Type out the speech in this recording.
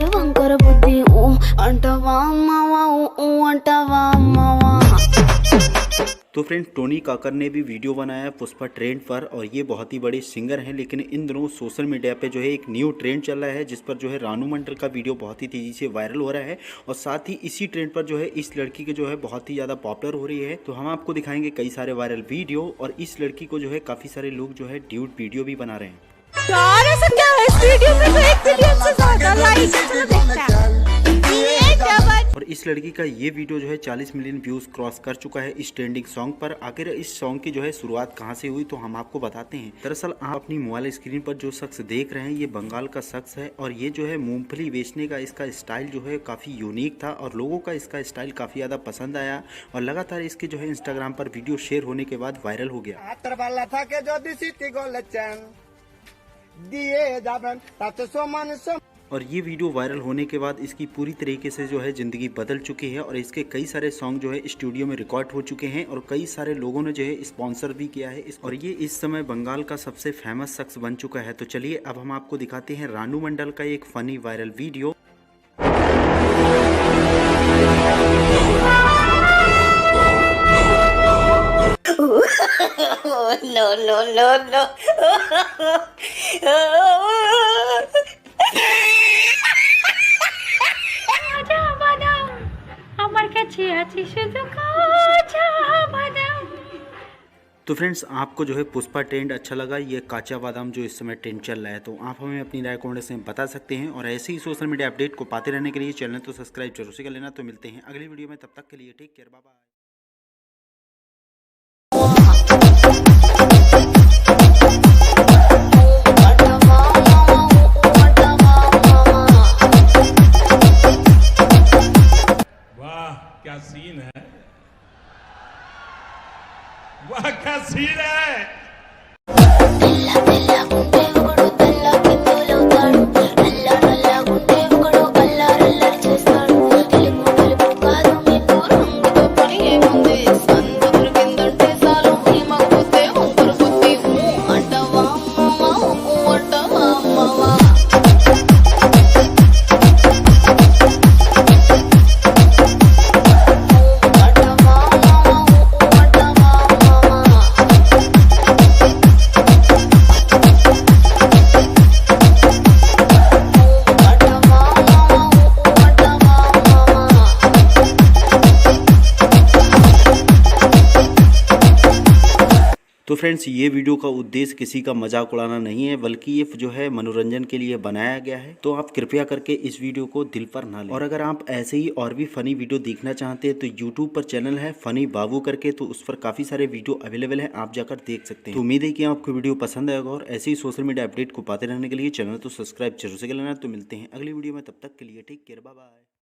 వంకర బుద్ధి ఊ అంటవా మావా ఊ అంటవా మావా। तो फ्रेंड टोनी कक्कड़ ने भी वीडियो बनाया है पुष्पा ट्रेंड पर और ये बहुत ही बड़े सिंगर हैं, लेकिन इन दिनों सोशल मीडिया पे जो है एक न्यू ट्रेंड चल रहा है जिस पर जो है रानू मंडल का वीडियो बहुत ही तेज़ी से वायरल हो रहा है और साथ ही इसी ट्रेंड पर जो है इस लड़की के जो है बहुत ही ज़्यादा पॉपुलर हो रही है। तो हम आपको दिखाएंगे कई सारे वायरल वीडियो और इस लड़की को जो है काफ़ी सारे लोग जो है ड्यूट वीडियो भी बना रहे हैं। यार ऐसा क्या है इस वीडियो में तो 1 मिलियन से ज्यादा लाइक्स देखता है। ये क्या बात। और इस लड़की का ये वीडियो जो है 40 मिलियन व्यूज क्रॉस कर चुका है इस ट्रेंडिंग सॉन्ग पर। आखिर इस सॉन्ग की जो है शुरुआत कहां से हुई तो हम आपको बताते हैं। दरअसल आप अपनी मोबाइल स्क्रीन पर जो शख्स देख रहे हैं ये बंगाल का शख्स है और ये जो है मूंगफली बेचने का इसका स्टाइल जो है काफी यूनिक था और लोगों का इसका स्टाइल काफी ज्यादा पसंद आया और लगातार इसके जो है इंस्टाग्राम पर वीडियो शेयर होने के बाद वायरल हो गया। और ये वीडियो वायरल होने के बाद इसकी पूरी तरीके से जो है ज़िंदगी बदल चुकी है और इसके कई सारे सॉन्ग जो है स्टूडियो में रिकॉर्ड हो चुके हैं और कई सारे लोगों ने जो है स्पॉन्सर भी किया है और ये इस समय बंगाल का सबसे फेमस शख्स बन चुका है। तो चलिए अब हम आपको दिखाते हैं रानू मंडल का एक funny viral video. No no no no আমার কাছে আছে শুধু কাঁচা বাদাম। तो फ्रेंड्स आपको जो है पुष्पा ट्रेंड अच्छा लगा, ये काचा बादाम जो इस समय ट्रेंड चल रहा है, तो आप हमें अपनी राय कमेंट्स में बता सकते हैं और ऐसे ही सोशल मीडिया अपडेट को पाते रहने के लिए चैनल तो सब्सक्राइब जरूर से कर लेना। तो मिलते हैं अगली वीडियो में, तब तक के लिए टेक केयर, बाय बाय। क्या सीन है, वाह क्या सीन है। तो फ्रेंड्स ये वीडियो का उद्देश्य किसी का मजाक उड़ाना नहीं है, बल्कि ये जो है मनोरंजन के लिए बनाया गया है। तो आप कृपया करके इस वीडियो को दिल पर ना लें। और अगर आप ऐसे ही और भी फनी वीडियो देखना चाहते हैं तो यूट्यूब पर चैनल है फनी बाबू करके, तो उस पर काफ़ी सारे वीडियो अवेलेबल है, आप जाकर देख सकते हैं। तो उम्मीद है कि आपको वीडियो पसंद आएगा और ऐसे ही सोशल मीडिया अपडेट को पाते रहने के लिए चैनल तो सब्सक्राइब जरूर से कर लेना। तो मिलते हैं अगली वीडियो में, तब तक के लिए टेक केयर, बाय बाय।